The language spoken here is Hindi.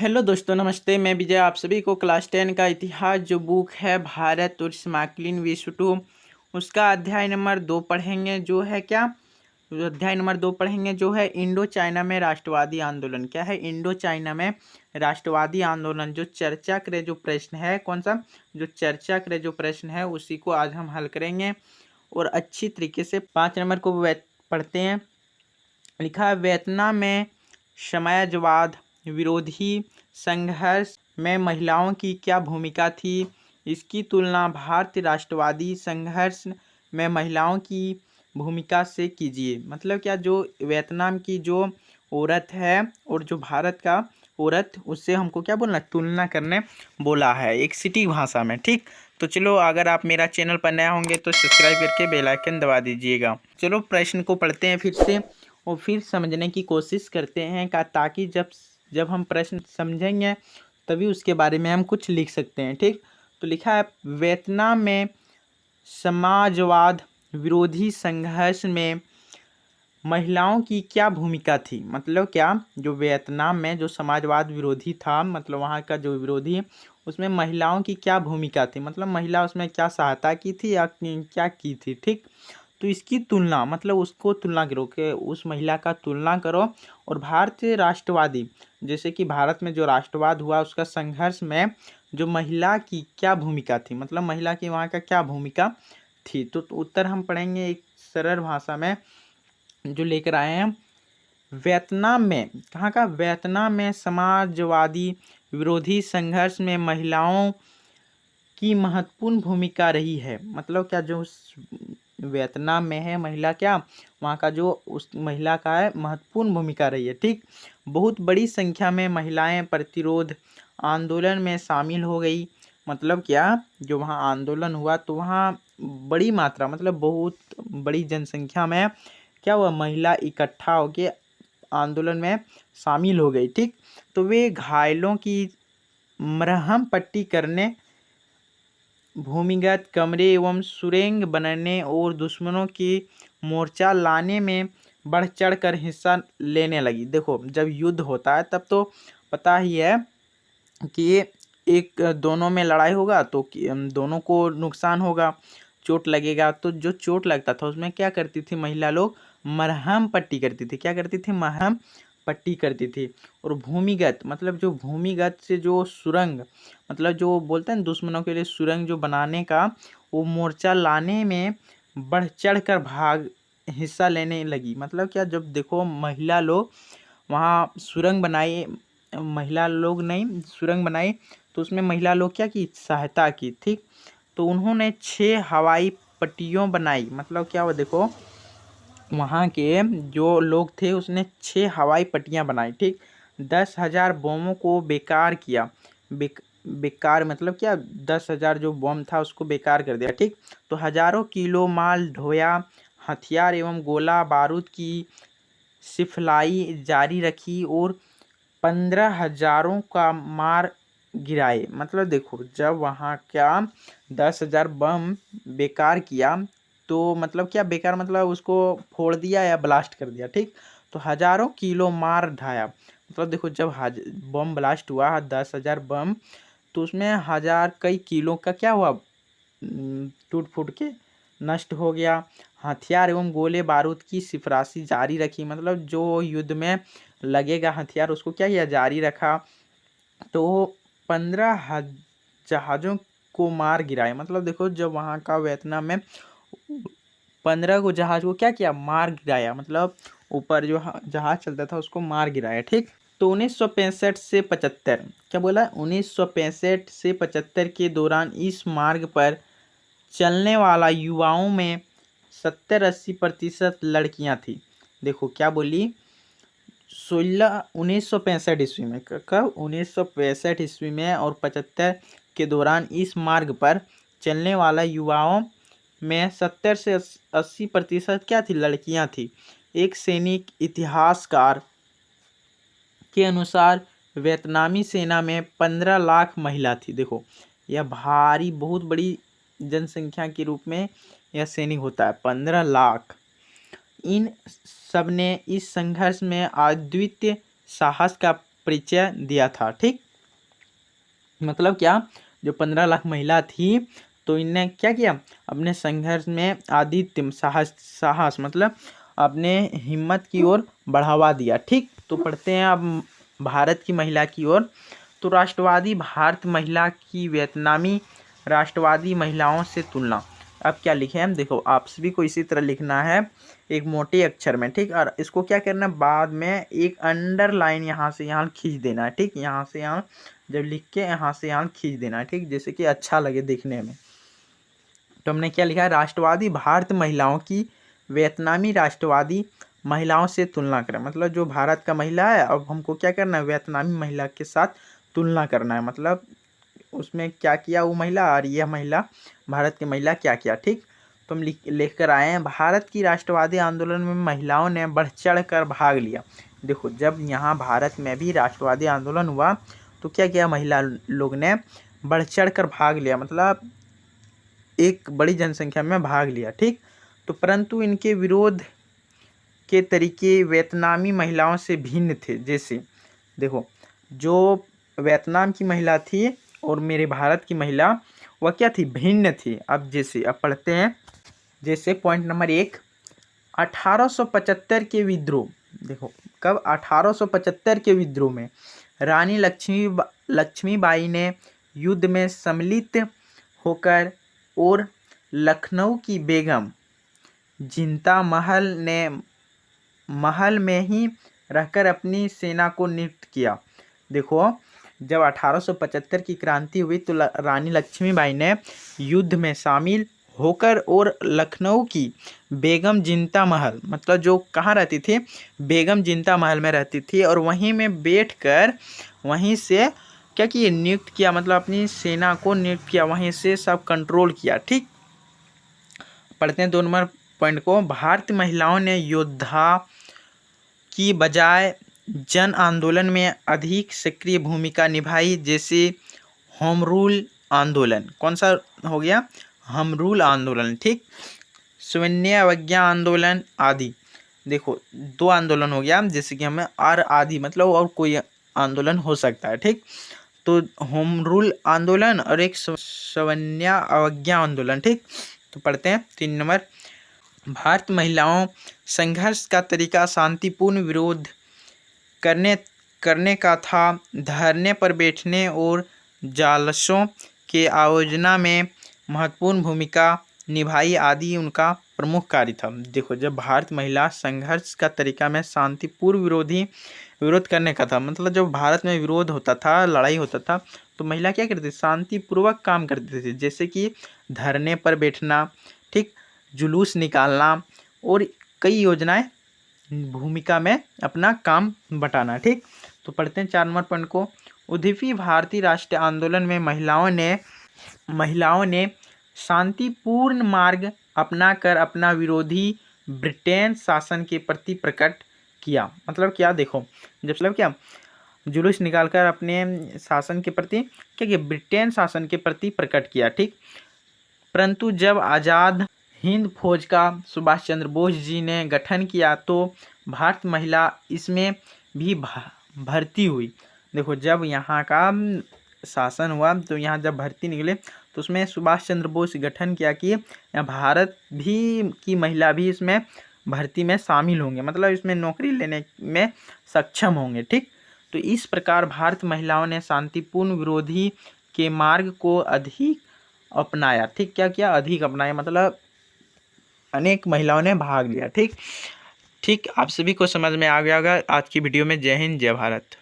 हेलो दोस्तों, नमस्ते। मैं विजय आप सभी को क्लास 10 का इतिहास जो बुक है भारत और समकालीन विश्व टू उसका अध्याय नंबर 2 पढ़ेंगे। जो है क्या, अध्याय नंबर 2 पढ़ेंगे जो है इंडो चाइना में राष्ट्रवादी आंदोलन। क्या है इंडो चाइना में राष्ट्रवादी आंदोलन? जो चर्चा करे जो प्रश्न है, कौन सा, जो चर्चा करे जो प्रश्न है उसी को आज हम हल करेंगे और अच्छी तरीके से। 5 नंबर को पढ़ते हैं। लिखा है, वियतनाम में साम्राज्यवाद विरोधी संघर्ष में महिलाओं की क्या भूमिका थी? इसकी तुलना भारतीय राष्ट्रवादी संघर्ष में महिलाओं की भूमिका से कीजिए। मतलब क्या, जो वियतनाम की जो औरत है और जो भारत का औरत, उससे हमको क्या बोलना, तुलना करने बोला है एक सिटी भाषा में। ठीक, तो चलो, अगर आप मेरा चैनल पर नया होंगे तो सब्सक्राइब करके बेल आइकन दबा दीजिएगा। चलो प्रश्न को पढ़ते हैं फिर से और फिर समझने की कोशिश करते हैं ताकि जब हम प्रश्न समझेंगे तभी उसके बारे में हम कुछ लिख सकते हैं। ठीक, तो लिखा है, वियतनाम में समाजवाद विरोधी संघर्ष में महिलाओं की क्या भूमिका थी? मतलब क्या, जो वियतनाम में जो समाजवाद विरोधी था, मतलब वहाँ का जो विरोधी, उसमें महिलाओं की क्या भूमिका थी? मतलब महिला उसमें क्या सहायता की थी या क्या की थी? ठीक, तो इसकी तुलना, मतलब उसको तुलना करो कि उस महिला का तुलना करो और भारतीय राष्ट्रवादी, जैसे कि भारत में जो राष्ट्रवाद हुआ उसका संघर्ष में जो महिला की क्या भूमिका थी, मतलब महिला की वहाँ का क्या भूमिका थी। तो उत्तर हम पढ़ेंगे एक सरल भाषा में जो लेकर आए हैं। वियतनाम में, कहाँ का, वियतनाम में समाजवादी विरोधी संघर्ष में महिलाओं की महत्वपूर्ण भूमिका रही है। मतलब क्या, जो वियतनाम में है महिला, क्या वहाँ का जो उस महिला का है महत्वपूर्ण भूमिका रही है। ठीक, बहुत बड़ी संख्या में महिलाएं प्रतिरोध आंदोलन में शामिल हो गई। मतलब क्या, जो वहाँ आंदोलन हुआ तो वहाँ बड़ी मात्रा, मतलब बहुत बड़ी जनसंख्या में क्या हुआ, महिला इकट्ठा होके आंदोलन में शामिल हो गई। ठीक, तो वे घायलों की मरहम पट्टी करने, भूमिगत कमरे एवं सुरंग बनाने और दुश्मनों की मोर्चा लाने में बढ़ चढ़ कर हिस्सा लेने लगी। देखो, जब युद्ध होता है तब तो पता ही है कि एक दोनों में लड़ाई होगा तो दोनों को नुकसान होगा, चोट लगेगा। तो जो चोट लगता था उसमें क्या करती थी महिला लोग, मरहम पट्टी करती थी। क्या करती थी, मरहम पट्टी करती थी। और भूमिगत, मतलब जो भूमिगत से जो सुरंग, मतलब जो बोलते हैं दुश्मनों के लिए सुरंग जो बनाने का, वो मोर्चा लाने में बढ़ चढ़ कर भाग हिस्सा लेने लगी। मतलब क्या, जब देखो महिला लोग वहाँ सुरंग बनाई, महिला लोग नहीं सुरंग बनाई, तो उसमें महिला लोग क्या की, सहायता की। ठीक, तो उन्होंने 6 हवाई पट्टियों बनाई। मतलब क्या, वो देखो वहाँ के जो लोग थे उसने 6 हवाई पट्टियाँ बनाई। ठीक, 10,000 बमों को बेकार किया। बेकार मतलब क्या, 10,000 जो बम था उसको बेकार कर दिया। ठीक, तो हजारों किलो माल ढोया, हथियार एवं गोला बारूद की सिफलाई जारी रखी और 15,000 का मार गिराए। मतलब देखो, जब वहाँ क्या 10,000 बम बेकार किया, तो मतलब क्या बेकार, मतलब उसको फोड़ दिया या ब्लास्ट कर दिया। ठीक, तो हजारों किलो मार ढाया। मतलब देखो, जब बम ब्लास्ट हुआ 10,000 बम, तो उसमें कई किलो का क्या हुआ, टूट फूट के नष्ट हो गया। हथियार एवं गोले बारूद की सिफराशी जारी रखी। मतलब जो युद्ध में लगेगा हथियार उसको क्या किया, जारी रखा। तो 15 जहाज़ों को मार गिराए। मतलब देखो, जब वहाँ का वियतनाम में 15 को जहाज को क्या किया, मार गिराया। मतलब ऊपर जो जहाज चलता था उसको मार गिराया। ठीक, तो 1965 से 75, क्या बोला, 1965 से 75 के दौरान इस मार्ग पर चलने वाला युवाओं में 70-80% लड़कियां थी। देखो क्या बोली, 1965 ईस्वी में, कब, 1965 ईस्वी में और 75 के दौरान इस मार्ग पर चलने वाला युवाओं में 70 से 80% क्या थी, लड़कियां थी। एक सैनिक इतिहासकार के अनुसार वियतनामी सेना में 15 लाख महिला थी। देखो, यह भारी, बहुत बड़ी जनसंख्या के रूप में यह सैनिक होता है, 15 लाख। इन सबने इस संघर्ष में अद्वितीय साहस का परिचय दिया था। ठीक, मतलब क्या, जो 15 लाख महिला थी तो इनने क्या किया, अपने संघर्ष में आदित्य साहस मतलब अपने हिम्मत की ओर बढ़ावा दिया। ठीक, तो पढ़ते हैं अब भारत की महिला की ओर। तो राष्ट्रवादी भारत महिला की वियतनामी राष्ट्रवादी महिलाओं से तुलना। अब क्या लिखे हैं, देखो आप सभी को इसी तरह लिखना है एक मोटे अक्षर में। ठीक, और इसको क्या करना है, बाद में एक अंडरलाइन यहाँ से यहाँ खींच देना है। ठीक, यहाँ से यहाँ जब लिख के यहाँ से यहाँ खींच देना है। ठीक, जैसे कि अच्छा लगे देखने में। तो हमने क्या लिखा है, राष्ट्रवादी भारत महिलाओं की वियतनामी राष्ट्रवादी महिलाओं से तुलना करें। मतलब जो भारत का महिला है, अब हमको क्या करना है, वियतनामी महिला के साथ तुलना करना है। मतलब उसमें क्या किया वो महिला और यह महिला भारत की महिला क्या किया। ठीक, तो हम लिख कर आए हैं, भारत की राष्ट्रवादी आंदोलन में महिलाओं ने बढ़ चढ़ कर भाग लिया। देखो, जब यहाँ भारत में भी राष्ट्रवादी आंदोलन हुआ तो क्या किया, महिला लोग ने बढ़ चढ़ कर भाग लिया, मतलब एक बड़ी जनसंख्या में भाग लिया। ठीक, तो परंतु इनके विरोध के तरीके वियतनामी महिलाओं से भिन्न थे। जैसे देखो, जो वियतनाम की महिला थी और मेरे भारत की महिला वह क्या थी, भिन्न थी। अब पढ़ते हैं, जैसे पॉइंट नंबर 1, 1875 के विद्रोह। देखो कब, 1875 के विद्रोह में रानी लक्ष्मीबाई ने युद्ध में सम्मिलित होकर और लखनऊ की बेगम जिंता महल में ही रहकर अपनी सेना को नियुक्त किया। देखो, जब 1875 की क्रांति हुई तो रानी लक्ष्मीबाई ने युद्ध में शामिल होकर और लखनऊ की बेगम जिंता महल, मतलब जो कहाँ रहती थी, बेगम जिंता महल में रहती थी, और वहीं में बैठकर वहीं से क्या किया, नियुक्त किया, मतलब अपनी सेना को नियुक्त किया, वहीं से सब कंट्रोल किया। ठीक, पढ़ते हैं 2 नंबर पॉइंट को। भारतीय महिलाओं ने योद्धा की बजाय जन आंदोलन में अधिक सक्रिय भूमिका निभाई। जैसे होम रूल आंदोलन, कौन सा हो गया, होम रूल आंदोलन। ठीक, सैन्य अवज्ञा आंदोलन आदि। देखो 2 आंदोलन हो गया, जैसे कि हमें और आदि मतलब और कोई आंदोलन हो सकता है। ठीक, तो होम रूल आंदोलन और एक सैन्य अवज्ञा आंदोलन। ठीक, तो पढ़ते हैं 3 नंबर, भारत महिलाओं संघर्ष का तरीका शांतिपूर्ण विरोध करने का था, धरने पर बैठने और जालसों के आयोजना में महत्वपूर्ण भूमिका निभाई आदि उनका प्रमुख कार्य था। देखो, जब भारत महिला संघर्ष का तरीका में शांतिपूर्ण विरोध करने का था, मतलब जब भारत में विरोध होता था, लड़ाई होता था, तो महिला क्या करती थी, शांतिपूर्वक काम करती थी। जैसे कि धरने पर बैठना, ठीक, जुलूस निकालना और कई योजनाएं भूमिका में अपना काम बटाना। ठीक, तो पढ़ते हैं 4 नंबर पॉइंट को। उद्दीपी भारतीय राष्ट्रीय आंदोलन में महिलाओं ने शांतिपूर्ण मार्ग अपनाकर अपना विरोधी ब्रिटेन शासन के प्रति प्रकट किया। मतलब क्या, देखो मतलब क्या, जुलूस निकालकर अपने शासन के प्रति क्या किया, ब्रिटेन शासन के प्रति प्रकट किया। ठीक, परंतु जब आज़ाद हिंद फौज का सुभाष चंद्र बोस जी ने गठन किया तो भारत महिला इसमें भी भर्ती हुई। देखो, जब यहाँ का शासन हुआ तो यहाँ जब भर्ती निकले तो उसमें सुभाष चंद्र बोस गठन किया कि भारत भी की महिला भी इसमें भर्ती में शामिल होंगे, मतलब इसमें नौकरी लेने में सक्षम होंगे। ठीक, तो इस प्रकार भारत महिलाओं ने शांतिपूर्ण विरोधी के मार्ग को अधिक अपनाया। ठीक, क्या किया, अधिक अपनाया, मतलब अनेक महिलाओं ने भाग लिया। ठीक, आप सभी को समझ में आ गया होगा आज की वीडियो में। जय हिंद, जय भारत।